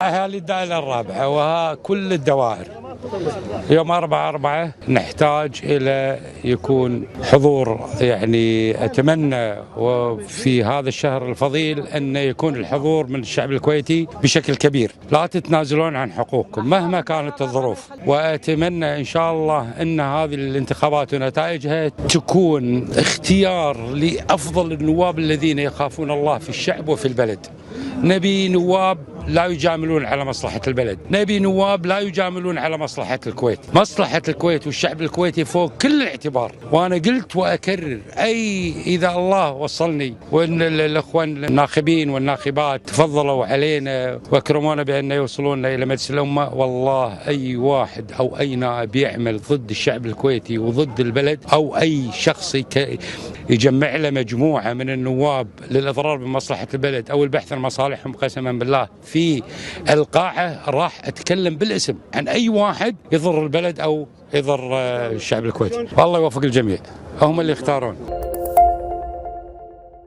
أهالي الدائرة الرابعة وها كل الدوائر يوم 4/4 نحتاج إلى يكون حضور، يعني أتمنى وفي هذا الشهر الفضيل أن يكون الحضور من الشعب الكويتي بشكل كبير. لا تتنازلون عن حقوقكم مهما كانت الظروف، وأتمنى إن شاء الله أن هذه الانتخابات ونتائجها تكون اختيار لأفضل النواب الذين يخافون الله في الشعب وفي البلد. نبي نواب لا يجاملون على مصلحة البلد، نبي نواب لا يجاملون على مصلحة الكويت. مصلحة الكويت والشعب الكويتي فوق كل الاعتبار، وأنا قلت وأكرر إذا الله وصلني وأن الأخوان الناخبين والناخبات تفضلوا علينا وأكرمونا بأن يوصلونا إلى مجلس الأمة، والله أي واحد أو أي نائب يعمل ضد الشعب الكويتي وضد البلد أو أي شخص يجمع له مجموعة من النواب للإضرار بمصلحة البلد أو البحث عن مصالحهم قسما بالله في القاعة راح أتكلم بالاسم عن أي واحد يضر البلد أو يضر الشعب الكويتي. والله يوفق الجميع، هم اللي يختارون.